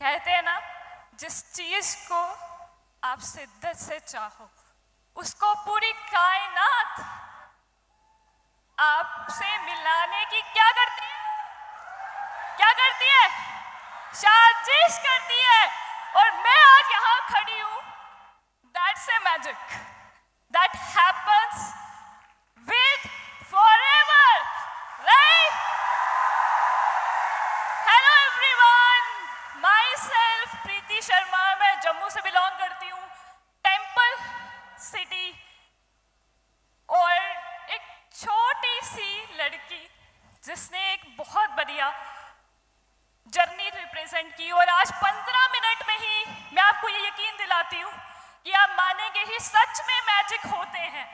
कहते हैं ना, जिस चीज को आप शिद्दत से चाहो उसको पूरी कायनात आपसे मिलाने की क्या करती है? क्या करती है? साजिश करती है। और मैं आज यहां खड़ी हूं। That's a magic that happens with forever, right? Hello everyone, myself प्रीति शर्मा। मैं जम्मू से बिलोंग करती हूँ, टेम्पल सिटी, और एक छोटी सी लड़की जिसने एक बहुत बढ़िया जर्नी रिप्रेजेंट की। और आज 15 मिनट में ही मैं आपको ये यकीन दिलाती हूँ कि आप मानेंगे ही, सच में मैजिक होते हैं।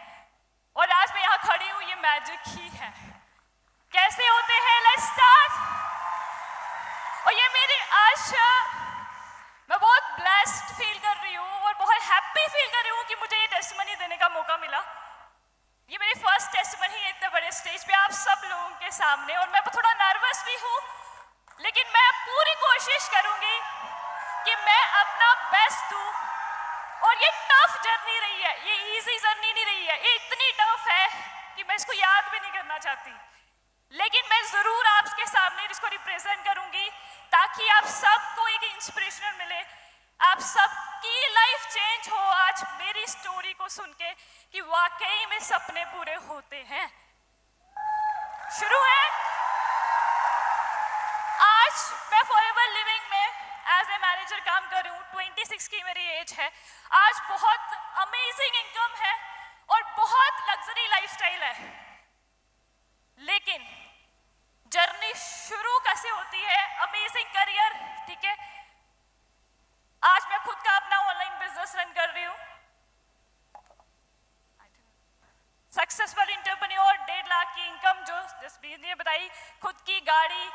और आज मैं यहाँ खड़ी हूँ, ये मैजिक ही है। कैसे होते हैं? Let's start. और ये मेरी आशा, मैं बहुत ब्लेस्ड फील कर रही हूँ और बहुत हैप्पी फील कर रही हूँ कि मुझे ये टेस्टिमनी देने का मौका मिला। ये मेरी फर्स्ट टेस्टिमनी है इतने बड़े स्टेज पे आप सब लोगों के सामने, और मैं थोड़ा नर्वस भी हूँ, लेकिन मैं पूरी कोशिश करूंगी कि मैं अपना बेस्ट दूं। और ये टफ जर्नी रही है, ये इजी जर्नी नहीं रही है, ये इतनी टफ है कि मैं इसको याद भी नहीं करना चाहती, लेकिन मैं जरूर आपके सामने इसको रिप्रेजेंट करूंगी ताकि आप सबको एक इंस्पिरेशन मिले, आप सबकी लाइफ चेंज हो आज मेरी स्टोरी को सुन के कि वाकई में सपने पूरे होते हैं। शुरू है। आज मैं फॉरएवर लिविंग में एज ए मैनेजर काम कर रही हूँ। 26 की मेरी एज है। आज बहुत अमेजिंग इनकम है और बहुत लग्जरी लाइफस्टाइल है, लेकिन जर्नी शुरू कैसे होती है? अमेजिंग करियर, ठीक है। आज मैं खुद का अपना ऑनलाइन बिजनेस रन कर रही हूँ, सक्सेसफुल एंटरप्रेन्योर, 1.5 लाख की इनकम जो जसबीर ने बताई, खुद की गाड़ी,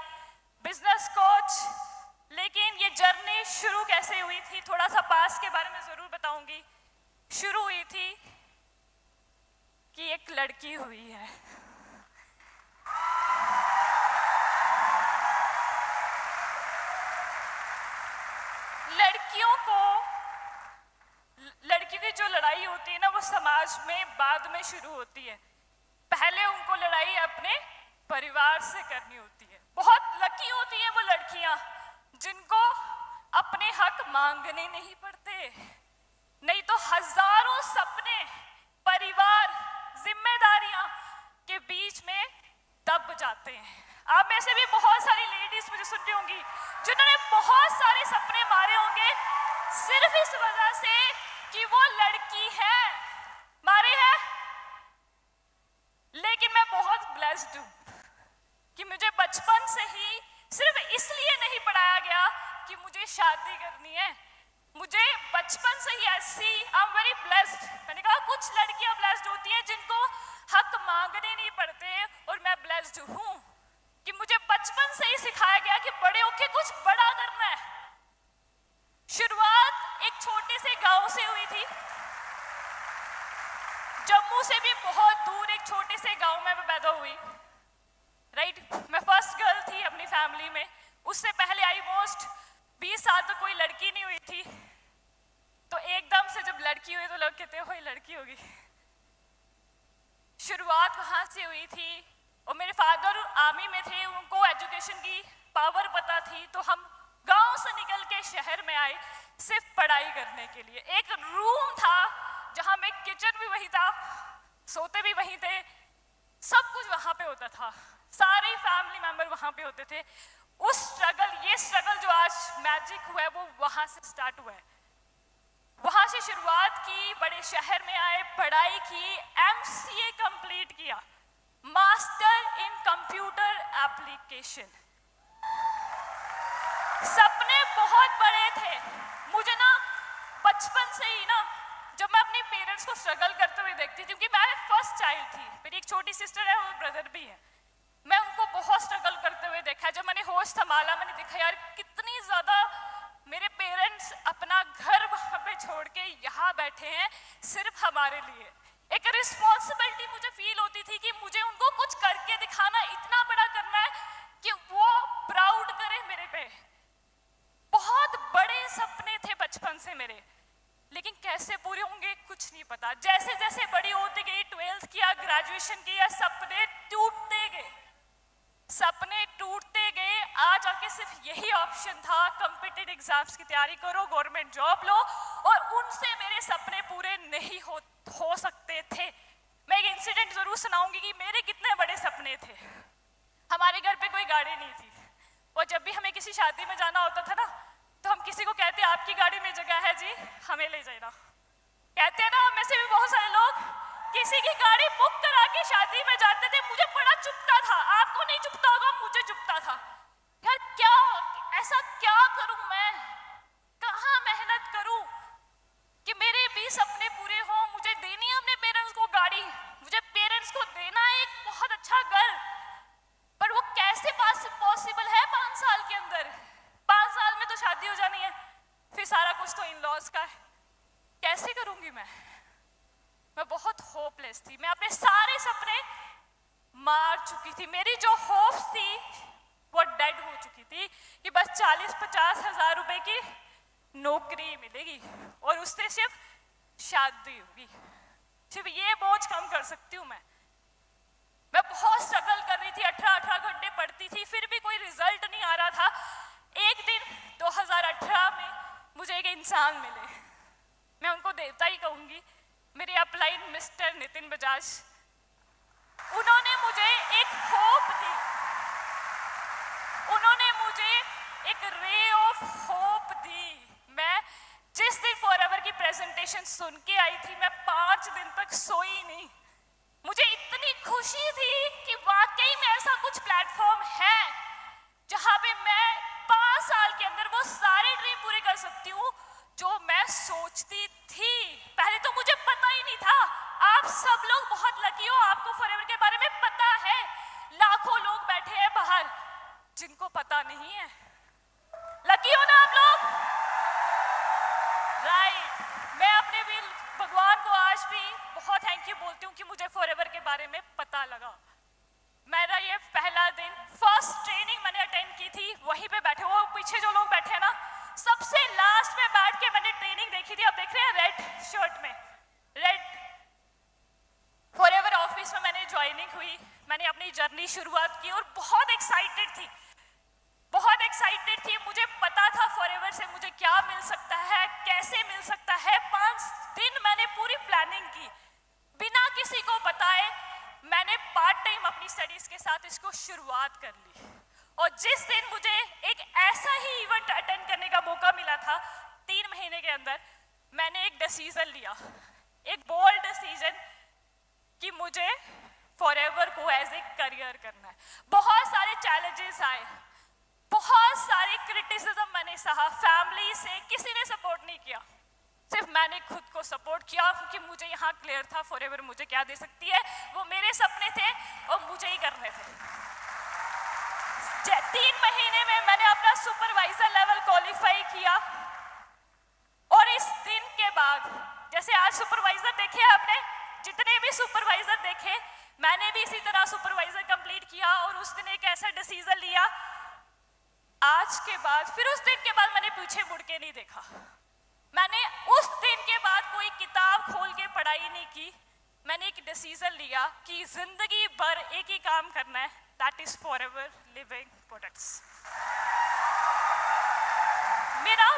बिजनेस कोच। लेकिन ये जर्नी शुरू कैसे हुई थी? थोड़ा सा पास के बारे में जरूर बताऊंगी। शुरू हुई थी कि एक लड़की हुई है। लड़कियों की जो लड़ाई होती है ना, वो समाज में बाद में शुरू होती है। पहले उनको लड़ाई अपने परिवार से करनी होती है। बहुत लकी होती हैं वो लड़कियां जिनको अपने हक मांगने नहीं पड़ते, नहीं तो हजारों सपने, परिवार, जिम्मेदारियां के बीच में दब जाते हैं। आप में से भी बहुत सारी लेडीज मुझे सुन रही होंगी जिन्होंने बहुत सारे सपने मारे होंगे सिर्फ इस वजह से कि वो लड़की है, मारे है। लेकिन मैं बहुत ब्लेस्ड हूं कि मुझे बचपन से ही सिर्फ इसलिए नहीं पढ़ाया गया कि मुझे शादी करनी है। मुझे बचपन से ही ऐसी, आई एम वेरी ब्लेस्ड। मैंने कहा कुछ लड़कियां ब्लेस्ड होती हैं जिनको हक मांगने नहीं पड़ते, और मैं ब्लेस्ड हूं कि मुझे बचपन से ही सिखाया गया कि बड़े होके कुछ बड़ा करना है। शुरुआत एक छोटे से गांव से हुई थी, जम्मू से भी बहुत दूर एक छोटे से गांव में मैं पैदा हुई, राइट। मैं फर्स्ट गर्ल थी अपनी फैमिली में। उससे पहले ऑलमोस्ट 20 साल तक कोई लड़की नहीं हुई थी। तो एकदम से जब लड़की हुई तो लोग कहते हो लड़की होगी। शुरुआत वहां से हुई थी, और मेरे फादर आर्मी में थे, उनको एजुकेशन की पावर पता थी, तो हम गांव से निकल के शहर में आए सिर्फ पढ़ाई करने के लिए। एक रूम था जहां में किचन भी वही था, सोते भी वहीं थे, सब कुछ वहां पे होता था, सारे फैमिली मेंबर वहां पे होते थे। उस स्ट्रगल, ये स्ट्रगल जो आज मैजिक हुआ है, वो वहां से स्टार्ट हुआ है। वहां से शुरुआत की, बड़े शहर में आए, पढ़ाई की, MCA कंप्लीट किया, मास्टर इन कंप्यूटर एप्लीकेशन। सपने बहुत बड़े थे मुझे ना, बचपन से ही ना। जब मैं अपने पेरेंट्स को स्ट्रगल करते हुए देखती थी, क्योंकि मैं फर्स्ट चाइल्ड थी, मेरी एक छोटी सिस्टर है और ब्रदर भी है, मैं उनको बहुत स्ट्रगल करते हुए देखा। जब मैंने होश संभाला, मैंने देखा यार कितनी ज्यादा मेरे पेरेंट्स अपना घर वहां पे छोड़ के यहाँ बैठे हैं सिर्फ हमारे लिए। एक रिस्पॉन्सिबिलिटी मुझे फील होती थी कि मुझे उनको कुछ करके दिखाना, इतना बड़ा करना है कि वो प्राउड करे मेरे पे। बहुत सपने थे बचपन से मेरे, लेकिन कैसे पूरे होंगे कुछ नहीं पता। जैसे जैसे बड़ी होती गई, 12th किया, ग्रेजुएशन किया, सपने टूटते गए, सपने टूटते गए। आज आके सिर्फ यही ऑप्शन था, कॉम्पिटिटिव एग्जाम्स की तैयारी करो, गवर्नमेंट जॉब लो, और उनसे मेरे सपने पूरे नहीं हो सकते थे। मैं एक इंसिडेंट जरूर सुनाऊंगी कि मेरे कितने बड़े सपने थे। हमारे घर पे कोई गाड़ी नहीं थी, और जब भी हमें किसी शादी में जाना होता था ना, तो हम किसी को कहते आपकी गाड़ी में जगह है जी, हमें ले जाना। कहते हैं ना, हम में से भी बहुत सारे लोग किसी की गाड़ी बुक करा के शादी में जाते थे। मुझे बड़ा चुभता था, आपको नहीं चुभता होगा, मुझे चुभता था। यार क्या ऐसा क्या करूं मैं, कहाँ मेहनत करूं कि मेरे भी सपने पूरे हों। मुझे देनी है अपने पेरेंट्स को गाड़ी, मुझे पेरेंट्स को देना है एक बहुत अच्छा घर, पर वो कैसे पॉसिबल है 5 साल के अंदर? 5 साल में तो शादी हो जानी है, फिर सारा कुछ तो इन लॉज का है। कैसे करूंगी मैं बहुत होपलेस थी। मैं अपने सारे सपने मार चुकी थी। मेरी जो होप्स थी वो डेड हो चुकी थी कि बस 40-50 हजार रुपए की नौकरी मिलेगी और उससे सिर्फ शादी होगी, सिर्फ ये बोझ कम कर सकती हूँ मैं। बहुत स्ट्रगल कर रही थी, 18 घंटे पढ़ती थी, फिर भी कोई रिजल्ट नहीं आ रहा था। एक दिन 2018 में मुझे एक इंसान मिले, मैं उनको देवता ही कहूंगी, मेरे अपलाइन मिस्टर नितिन बजाज। उन्होंने मुझे एक होप दी, उन्होंने मुझे एक रे ऑफ होप दी। मैं जिस दिन फॉरएवर की प्रेजेंटेशन सुन के आई थी, मैं 5 दिन तक सोई नहीं। मुझे इतनी खुशी थी कि वाकई में ऐसा कुछ प्लेटफॉर्म है जहां पे मैं 5 साल के अंदर वो सारे ड्रीम पूरे कर सकती हूँ जो मैं सोचती थी। पहले तो मुझे पता ही नहीं था। आप सब लोग बहुत लकी हो, आपको फॉरएवर के बारे में पता है। लाखों लोग बैठे हैं बाहर जिनको पता नहीं है। लकी हो ना आप लोग? राइट। मैं अपने भी भगवान को आज भी बहुत थैंक यू बोलती हूँ कि मुझे फॉरएवर के बारे में पता लगा। मेरा ये पहला दिन, फर्स्ट ट्रेनिंग मैंने अटेंड की थी, वहीं पे बैठे, वो पीछे जो लोग बैठे हैं ना, सबसे लास्ट में बैठ के मैंने ट्रेनिंग देखी थी। आप देख रहे हैं रेड शर्ट में, रेड फॉरएवर ऑफिस में मैंने ज्वाइनिंग हुई, मैंने अपनी जर्नी शुरुआत की और बहुत एक्साइटेड थी, बहुत एक्साइटेड थी। मुझे पता था फॉरएवर से मुझे क्या मिल सकता है, कैसे मिल सकता है। 5 दिन मैंने पूरी प्लानिंग की बिना किसी को बताए। मैंने पार्ट टाइम अपनी स्टडीज के साथ इसको शुरुआत कर ली, और जिस दिन मुझे एक ऐसा ही इवेंट अटेंड करने का मौका मिला था 3 महीने के अंदर, मैंने एक डिसीजन लिया, एक बोल्ड डिसीजन कि मुझे फॉरएवर को एज ए करियर करना है। बहुत सारे चैलेंजेस आए, बहुत सारे क्रिटिसिज्म मैंने सहा, फैमिली से किसी ने सपोर्ट नहीं किया, सिर्फ मैंने खुद को सपोर्ट किया, क्योंकि मुझे यहाँ क्लियर था फॉरएवर मुझे क्या दे सकती है। वो मेरे सपने थे और मुझे ही करने थे। 3 महीने में मैंने अपना सुपरवाइजर लेवल क्वालिफाई किया, और इस दिन के बाद, जैसे आज सुपरवाइजर देखे आपने, जितने भी सुपरवाइजर देखे, मैंने भी इसी तरह सुपरवाइजर कंप्लीट किया, और उस दिन एक ऐसा डिसीजन लिया। आज के बाद, फिर उस दिन के बाद मैंने पीछे मुड़ के नहीं देखा। मैंने उस दिन के बाद कोई किताब खोल के पढ़ाई नहीं की। मैंने एक डिसीजन लिया कि जिंदगी भर एक ही काम करना है, that is forever living products. मेरा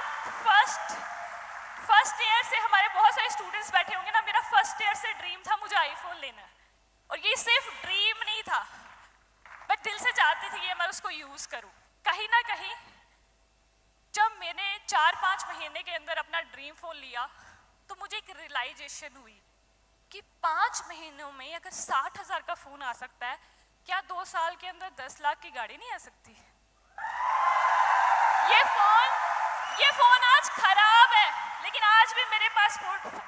फर्स्ट ईयर से, हमारे बहुत सारे स्टूडेंट्स बैठे होंगे ना, मेरा फर्स्ट ईयर से ड्रीम था मुझे आईफोन लेना है, और ये सिर्फ ड्रीम नहीं था, मैं दिल से चाहती थी कि मैं उसको यूज करूं। कहीं ना कहीं जब मैंने 4-5 महीने के अंदर अपना ड्रीम फोन लिया, तो मुझे एक रियलाइजेशन हुई कि 5 महीनों में अगर 60,000 का फोन आ सकता है, क्या 2 साल के अंदर 10 लाख की गाड़ी नहीं आ सकती? ये फोन आज खराब है, लेकिन आज भी मेरे पास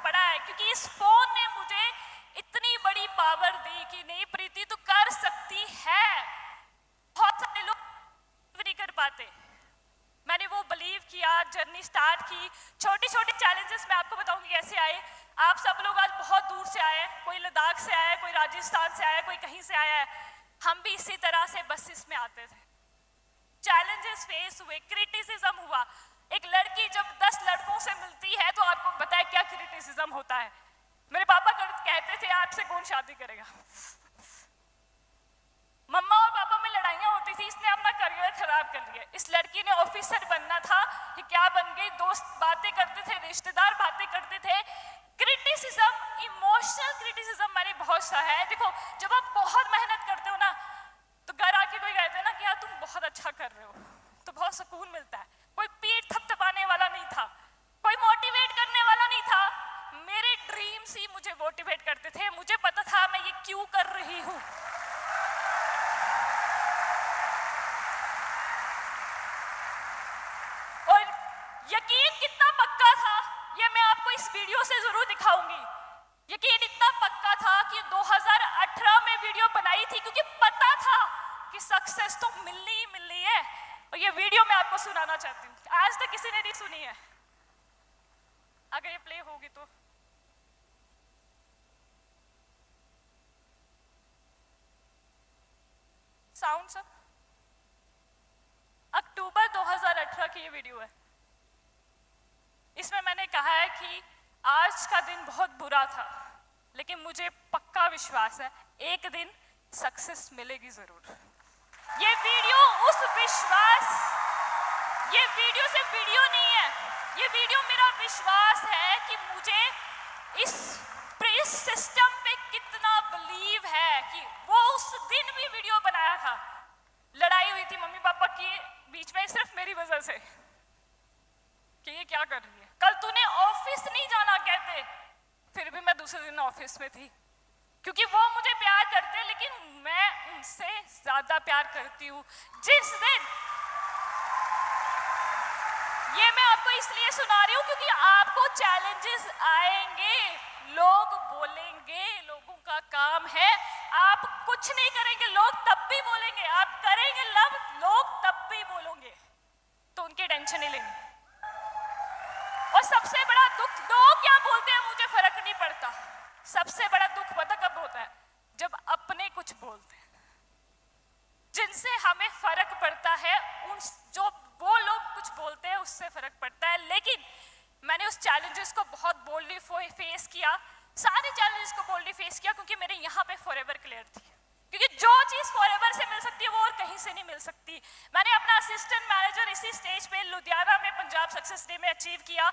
पड़ा है, क्योंकि इस फोन ने मुझे इतनी बड़ी पावर दी कि नहीं प्रीति तू कर सकती है। बहुत सारे लोग नहीं कर पाते। मैंने वो बिलीव किया, जर्नी स्टार्ट की। छोटे छोटे चैलेंजेस मैं आपको बताऊंगी कैसे आए। आप सब लोग आज बहुत दूर से आए, कोई लद्दाख से आया, कोई राजस्थान से आया, कोई कहीं से आया है। हम भी इसी तरह से बसेस में आते थे, चैलेंजेस फेस हुए, क्रिटिसिज्म हुआ, एक लड़की जब 10 लड़कों से मिलती है तो आपको पता है क्या क्रिटिसिज्म होता है। मेरे पापा कहते थे आपसे कौन शादी करेगा। मम्मा और पापा में लड़ाइयाँ होती थी, इसने अपना करियर खराब कर लिया। इस लड़की ने ऑफिसर बनना था कि क्या बन गई। दोस्त बातें करते थे, रिश्तेदार बातें करते थे। क्रिटिसिज्म, इमोशनल क्रिटिसिज्म मैंने बहुत सा है। देखो जब आप बहुत मेहनत करते हो ना तो घर आके कोई कहते हैं ना कि यार तुम बहुत अच्छा कर रहे हो, तो बहुत सुकून मिलता है। कोई पीठ थपथपाने वाला नहीं था, कोई मोटिवेट करने वाला नहीं था। मेरे ड्रीम्स ही मुझे मोटिवेट करते थे। मुझे पता था मैं ये क्यों कर रही हूँ। और यकीन कितना पक्का था ये मैं आपको इस वीडियो से जरूर दिखाऊंगी। यकीन इतना पक्का था कि 2018 में वीडियो बनाई थी क्योंकि पता था कि सक्सेस तो मिलनी ही मिलनी है। और ये वीडियो मैं आपको सुनाना चाहती हूँ। आज तक किसी ने नहीं सुनी है। अगर ये प्ले होगी तो साउंड सर। अक्टूबर 2018 की ये वीडियो है। इसमें मैंने कहा है कि आज का दिन बहुत बुरा था लेकिन मुझे पक्का विश्वास है एक दिन सक्सेस मिलेगी जरूर। ये वीडियो उस विश्वास, ये वीडियो सिर्फ वीडियो नहीं है, ये वीडियो मेरा विश्वास है कि मुझे इस सिस्टम पे कितना बिलीव है कि वो उस दिन भी वीडियो बनाया था। लड़ाई हुई थी मम्मी पापा की बीच में सिर्फ मेरी वजह से कि ये क्या कर रही है, कल तूने ऑफिस नहीं जाना कहते, फिर भी मैं दूसरे दिन ऑफिस में थी क्योंकि वो मुझे प्यार करते लेकिन मैं उनसे ज्यादा प्यार करती हूँ। जिस दिन ये मैं आपको इसलिए सुना रही हूँ क्योंकि आपको चैलेंजेस आएंगे, लोग बोलेंगे, लोगों का काम है। आप कुछ नहीं करेंगे लोग तब भी बोलेंगे, आप करेंगे लोग तब भी बोलोगे, तो उनकी टेंशन नहीं लेनी। और सबसे बड़ा दुख, लोग क्या बोलते हैं मुझे फर्क नहीं पड़ता। सबसे बड़ा दुख पता कब होता है? जब अपने कुछ बोलते हैं। जिनसे हमें फर्क पड़ता है, उन जो वो लोग कुछ बोलते हैं उससे फर्क पड़ता है। लेकिन मैंने उस चैलेंजेस को बहुत बोल्डली फेस किया, सारे चैलेंजेस को बोल्डली फेस किया क्योंकि मेरे यहाँ पे फॉरएवर क्लियर थी। क्योंकि जो चीज फॉरएवर से मिल सकती है वो और कहीं से नहीं मिल सकती। मैंने अपना असिस्टेंट मैनेजर इसी स्टेज पे लुधियाना में पंजाब सक्सेस डे में अचीव किया।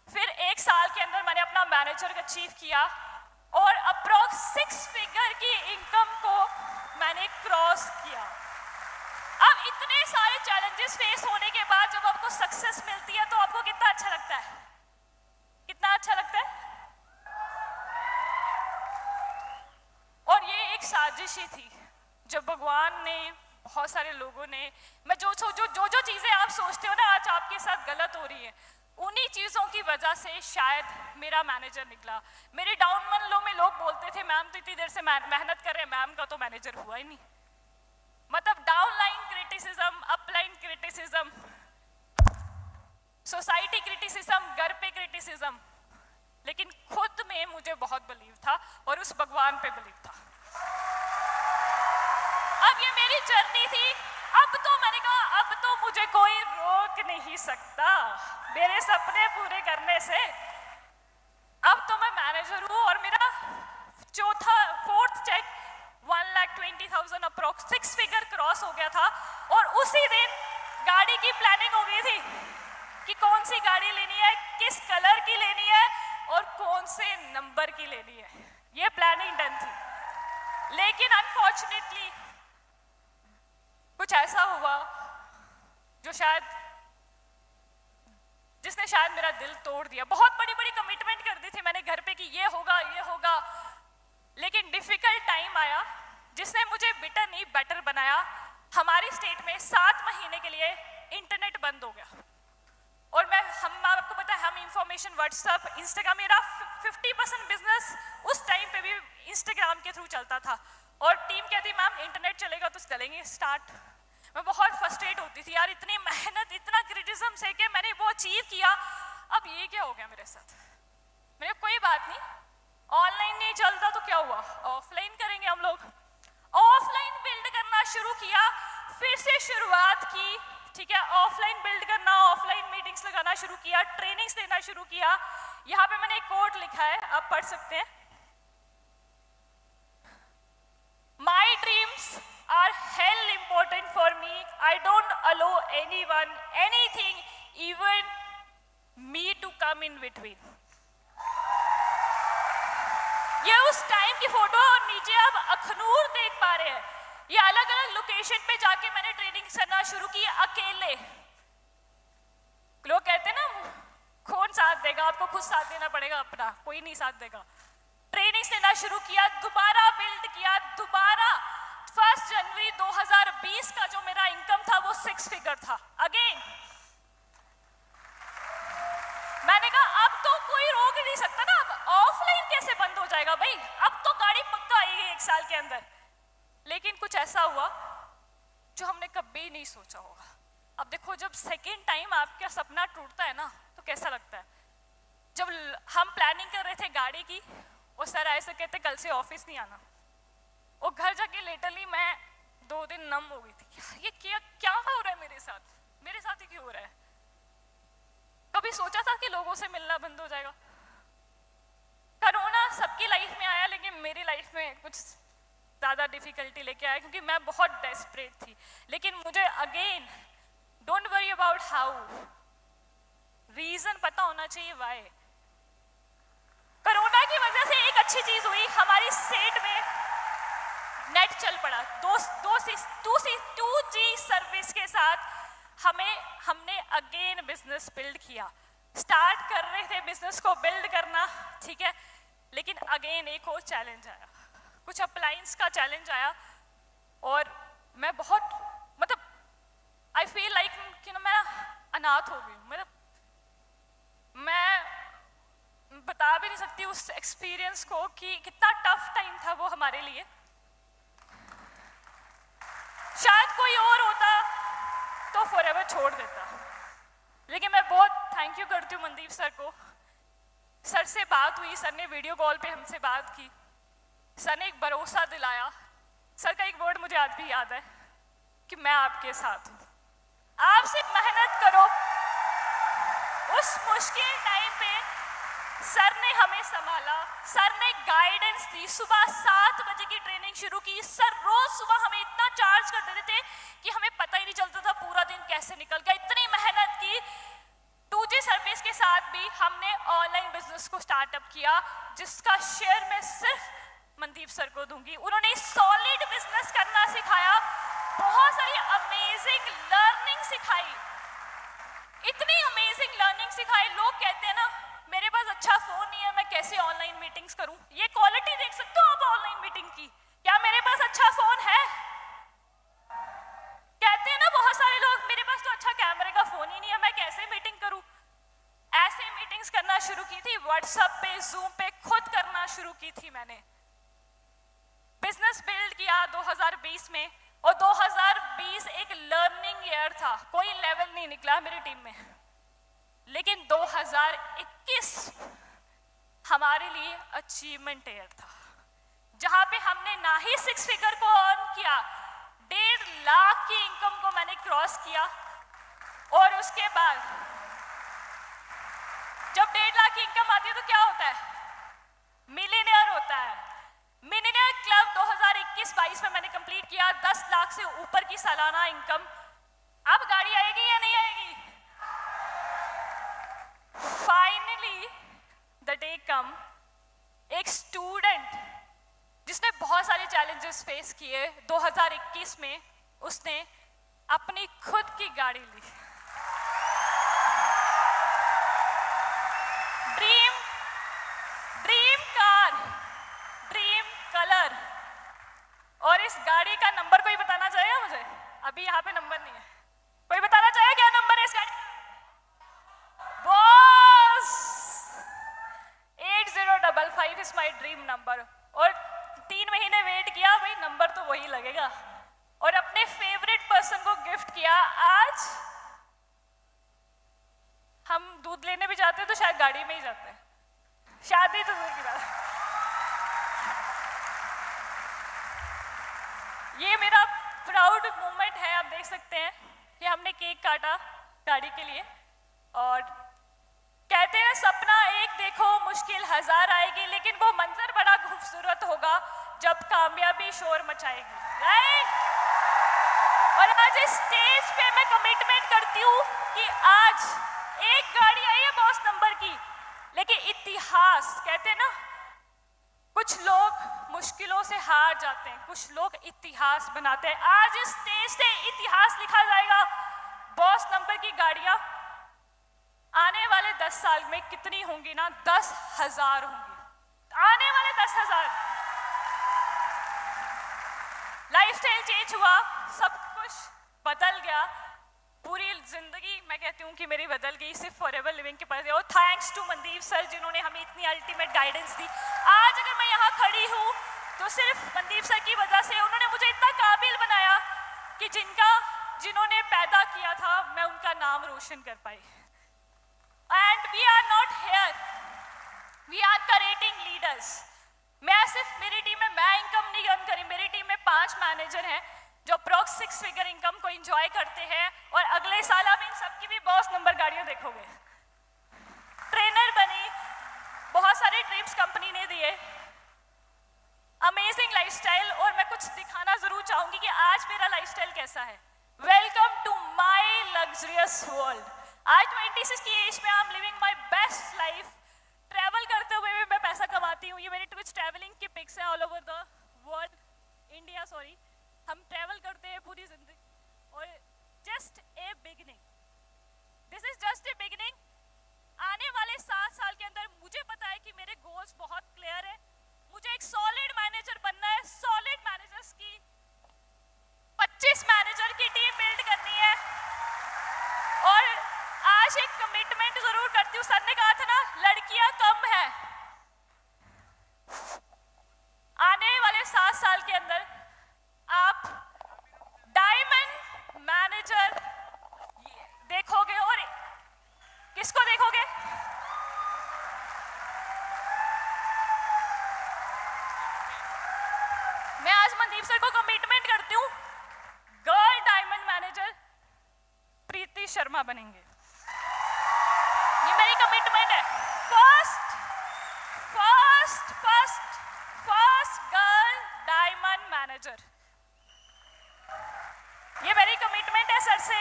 फिर 1 साल के अंदर मैंने अपना मैनेजर अचीव किया और अप्रॉक्स 6 फिगर की इनकम को मैंने क्रॉस किया। अब इतने सारे चैलेंजेस फेस होने के बाद जब आपको सक्सेस मिलती है तो आपको कितना अच्छा लगता है? कितना अच्छा लगता है? और ये एक साजिश ही थी जब भगवान ने, बहुत सारे लोगों ने, मैं जो चीजें आप सोचते हो ना आज आपके साथ गलत हो रही है, उन्हीं चीजों की वजह से शायद मेरा मैनेजर निकला। मेरे डाउन मन लो में लोग बोलते थे मैम तो इतनी देर से मेहनत कर रहे हैं, मैम का तो मैनेजर हुआ ही नहीं। मतलब downline criticism, upline criticism, society criticism, घर पे क्रिटिसिज्म, लेकिन खुद में मुझे बहुत बिलीव था और उस भगवान पे बिलीव था। अब ये मेरी जर्नी थी। अब तो मैंने कहा अब तो मुझे कोई रोक नहीं सकता मेरे सपने पूरे करने से। अब तो मैं मैनेजर हूँ और मेरा fourth check 1,20,000 approx 6 figure cross हो गया था। और उसी दिन गाड़ी की प्लानिंग हो गई थी कि कौन सी गाड़ी लेनी है, किस कलर की लेनी है और कौन से नंबर की लेनी है। ये प्लानिंग डन थी। लेकिन अनफॉर्चुनेटली कुछ ऐसा हुआ जो जिसने शायद मेरा दिल तोड़ दिया। बहुत बड़ी बड़ी कमिटमेंट कर दी थी मैंने घर पे कि ये होगा ये होगा, लेकिन डिफिकल्ट टाइम आया जिसने मुझे बिटर नहीं बेटर बनाया। हमारी स्टेट में 7 महीने के लिए इंटरनेट बंद हो गया और आपको पता है हम इंफॉर्मेशन व्हाट्सएप, इंस्टाग्राम, मेरा 50% बिजनेस उस टाइम पे भी इंस्टाग्राम के थ्रू चलता था। और टीम कहती मैम इंटरनेट चलेगा तो करेंगे स्टार्ट। मैं बहुत फ्रस्ट्रेट होती थी यार, इतनी मेहनत, इतना क्रिटिसिज्म से के मैंने वो अचीव किया, अब ये क्या हो गया मेरे साथ। मेरे कोई बात नहीं, ऑनलाइन नहीं चलता तो क्या हुआ, ऑफलाइन करेंगे हम लोग। ऑफलाइन बिल्ड करना शुरू किया, फिर से शुरुआत की ठीक है, ऑफलाइन बिल्ड करना, ऑफलाइन मीटिंग्स लगाना शुरू किया, ट्रेनिंग्स देना शुरू किया। यहाँ पे मैंने एक कोट लिखा है, आप पढ़ सकते हैं। My dreams are hell important for me. I don't allow anyone, anything, even me to come in between. ये उस टाइम की फोटो और नीचे आप अखनूर देख पा रहे हैं। ये अलग अलग लोकेशन पे जाके मैंने ट्रेनिंग करना शुरू की अकेले। लोग कहते हैं ना, कौन साथ देगा, आपको खुद साथ देना पड़ेगा अपना, कोई नहीं साथ देगा। ट्रेनिंग देना शुरू किया, दोबारा बिल्ड किया, दोबारा 1 जनवरी 2020 का जो मेरा इनकम था वो 6 फिगर था। अगेन मैंने कहा अब तो कोई रोक नहीं सकता ना, अब ऑफलाइन कैसे बंद हो जाएगा भाई, अब तो गाड़ी पक्का आएगी 1 साल के अंदर। लेकिन कुछ ऐसा हुआ जो हमने कभी नहीं सोचा होगा। अब देखो, जब सेकेंड टाइम आपका सपना टूटता है ना तो कैसा लगता है। जब हम प्लानिंग कर रहे थे गाड़ी की, वो सर ऐसे कहते कल से ऑफिस नहीं आना, और घर जाके लिटरली मैं 2 दिन नम हो गई थी। ये क्या हो रहा है मेरे साथ ही क्यों हो रहा है। कभी सोचा था कि लोगों से मिलना बंद हो जाएगा। कोरोना सबकी लाइफ में आया, लेकिन मेरी लाइफ में कुछ ज़्यादा डिफिकल्टी लेके आया, क्योंकि मैं बहुत डेस्परेट थी। लेकिन मुझे again don't worry about how, reason पता होना चाहिए वाई। कोरोना की वजह से एक अच्छी चीज हुई, हमारी स्टेट में नेट चल पड़ा। 2G सर्विस के साथ हमने अगेन बिजनेस बिल्ड किया। स्टार्ट कर रहे थे बिजनेस को बिल्ड करना, ठीक है, लेकिन अगेन एक और चैलेंज आया, कुछ अप्लायंस का चैलेंज आया। और मैं बहुत आई फील लाइक कि ना मैं अनाथ हो गई हूँ। मैं बता भी नहीं सकती उस एक्सपीरियंस को कि कितना टफ टाइम था वो हमारे लिए। शायद कोई और होता तो फॉरएवर छोड़ देता, लेकिन मैं बहुत थैंक यू करती हूँ मनदीप सर को। सर से बात हुई, सर ने वीडियो कॉल पे हमसे बात की, सर ने एक भरोसा दिलाया। सर का एक वर्ड मुझे आज भी याद है कि मैं आपके साथ हूँ, आप सिर्फ मेहनत करो। उस मुश्किल टाइम पे सर ने हमें संभाला, सर ने गाइडेंस दी। सुबह 7 बजे की ट्रेनिंग शुरू की। सर रोज सुबह हमें इतना चार्ज कर देते थे कि हमें पता ही नहीं चलता था पूरा दिन कैसे निकल गया। इतनी मेहनत की। 2G सर्विस के साथ भी हमने ऑनलाइन बिजनेस को स्टार्टअप किया, जिसका शेयर मैं सिर्फ मनदीप सर को दूंगी। उन्होंने सॉलिड बिजनेस करना सिखाया, बहुत सारी अमेजिंग लर्निंग सिखाई, इतनी अमेजिंग लर्निंग सिखाई। लोग कहते हैं ना मेरे पास अच्छा फोन नहीं है, मैं कैसे ऑनलाइन मीटिंग्स करूं। ये क्वालिटी देख सकते हो आप ऑनलाइन मीटिंग की, क्या मेरे पास अच्छा फोन है? कहते हैं ना बहुत सारे लोग मेरे पास तो अच्छा कैमरे का फोन ही नहीं है, मैं कैसे मीटिंग करूं। ऐसे मीटिंग्स करना शुरू की थी, व्हाट्सएप पे, जूम पे खुद करना शुरू की थी मैंने। बिजनेस बिल्ड किया 2020 में, और 2020 एक लर्निंग ईयर था। कोई लेवल नहीं निकला मेरी टीम में, लेकिन 2021 हमारे लिए अचीवमेंट ईयर था, जहां पे हमने ना ही 6 फिगर को अर्न किया, 1.5 लाख की इनकम को मैंने क्रॉस किया। और उसके बाद जब 1.5 लाख की इनकम आती है तो क्या होता है? मिलियनेयर होता है। मिलियनेयर क्लब 2021-22 में मैंने कंप्लीट किया, 10 लाख से ऊपर की सालाना इनकम। अब गाड़ी आएगी या नहीं आएगी? फाइनली द डे कम, एक स्टूडेंट जिसने बहुत सारे चैलेंजेस फेस किए, 2021 में उसने अपनी खुद की गाड़ी ली। Dream car, dream colour. और इस गाड़ी का नंबर कोई बताना चाहेगा मुझे? अभी यहाँ पे नंबर नहीं है, कोई बताना चाहेगा क्या नंबर है इस गाड़ी? Boss 8055 is my dream number. और 3 महीने वेट किया, भाई नंबर तो वही लगेगा। और अपने फेवरेट पर्सन को गिफ्ट किया। आज हम दूध लेने भी जाते हैं तो शायद गाड़ी में ही जाते हैं, शादी तो दूर की बात। ये मेरा प्राउड मोमेंट है, आप देख सकते हैं। कि हमने केक काटा गाड़ी के लिए, और कहते हैं सपना एक देखो मुश्किल हजार आएगी, लेकिन वो मंजर बड़ा खूबसूरत होगा जब कामयाबी शोर मचाएगी, राइट। और आज इस स्टेज पे मैं कमिटमेंट करती हूँ कि आज एक गाड़ी आई है बॉस नंबर की, लेकिन इतिहास, कहते हैं ना कुछ लोग मुश्किलों से हार जाते हैं, कुछ लोग इतिहास बनाते हैं। आज इस स्टेज से इतिहास लिखा जाएगा। बॉस नंबर की गाड़ियां आने वाले 10 साल में कितनी होंगी ना, 10,000 होंगी, आने वाले 10,000। लाइफस्टाइल चेंज हुआ, सब कुछ बदल गया, पूरी जिंदगी मैं कहती हूँ कि मेरी बदल गई सिर्फ फॉरएवर लिविंग के पास। और थैंक्स टू मनदीप सर जिन्होंने हमें इतनी अल्टीमेट गाइडेंस दी। आज अगर मैं यहाँ खड़ी हूँ तो सिर्फ मनदीप सर की वजह से। उन्होंने मुझे इतना काबिल बनाया कि जिन्होंने पैदा किया था मैं उनका नाम रोशन कर पाई। And we are not here, we are creating leaders. मैं सिर्फ, मेरी टीम में मैं इनकम नहीं अर्न करी, मेरी टीम में 5 मैनेजर हैं जो अप्रॉक्स 6 फिगर इनकम को एंजॉय करते हैं। और अगले साल आप इन सबकी भी बॉस नंबर गाड़ियां देखोगे। ट्रेनर बनी, बहुत सारे ट्रिप्स कंपनी ने दिए, अमेजिंग लाइफस्टाइल। और मैं कुछ दिखाना जरूर चाहूंगी कि आज मेरा लाइफस्टाइल कैसा है। Welcome to my luxurious world. आज 26 की एज में I am living my best life. Travel करते हुए भी मैं पैसा कमाती हूँ। ये मेरी कुछ ट्रैवलिंग की पिक्स हैं all over the world, India sorry. हम ट्रैवल करते हैं पूरी जिंदगी, और just a beginning, this is just a beginning. आने वाले 7 साल के अंदर मुझे पता है कि मेरे गोल्स बहुत क्लियर है। मुझे एक सॉलिड मैनेजर बनना है, सॉलिड मैनेजर्स की 25 मैनेजर की टीम बिल्ड करनी है। और आज एक कमिटमेंट जरूर करती हूँ। सर ने कहा था ना लड़कियां कम है, आने वाले 7 साल के अंदर आप डायमंड मैनेजर देखोगे। और किसको देखोगे? मैं आज मनदीप सर को कमिटमेंट करती हूँ, गर्ल डायमंड मैनेजर प्रीति शर्मा बनेंगे। ये मेरी कमिटमेंट है। फर्स्ट गर्ल डायमंड मैनेजर, ये मेरी कमिटमेंट है सर से।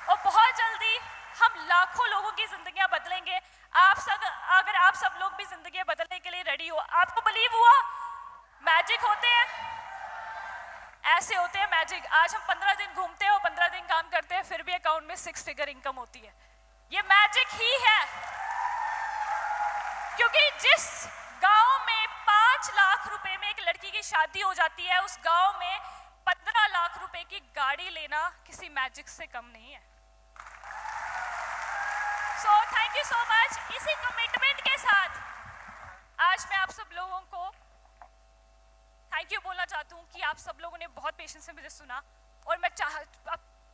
और बहुत जल्दी हम लाखों लोगों की जिंदगियां बदलेंगे। अगर आप सब लोग भी जिंदगियां बदलने के लिए रेडी हो। आपको बिलीव हुआ मैजिक होते हैं, ऐसे होते हैं मैजिक। आज हम 15 दिन घूमते हैं और 15 दिन काम करते हैं, फिर भी अकाउंट में 6 फिगर इनकम होती है। ये मैजिक ही है, क्योंकि जिस गांव में 5 लाख रुपए में एक लड़की की शादी हो जाती है, उस गांव में 15 लाख रुपए की गाड़ी लेना किसी मैजिक से कम नहीं है। So thank you so much. इसी कमिटमेंट के साथ आज मैं आप सब लोगों को थैंक यू बोलना चाहती हूँ कि आप सब लोगों ने बहुत पेशेंस से मुझे सुना। और मैं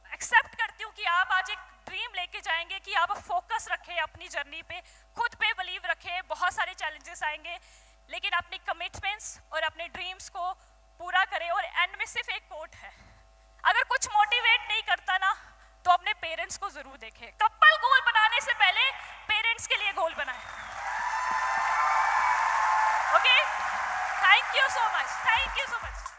एक्सेप्ट करती हूँ कि आप आज एक ड्रीम लेके जाएंगे, कि आप फोकस रखें अपनी जर्नी पे, खुद पे बिलीव रखें। बहुत सारे चैलेंजेस आएंगे, लेकिन अपनी कमिटमेंट्स और अपने ड्रीम्स को पूरा करें। और एंड में सिर्फ एक कोट है, अगर कुछ मोटिवेट नहीं करता ना तो अपने पेरेंट्स को जरूर देखें। कपल गोल बनाने से पहले पेरेंट्स के लिए गोल बनाएं। Okay, thank you so much, thank you so much.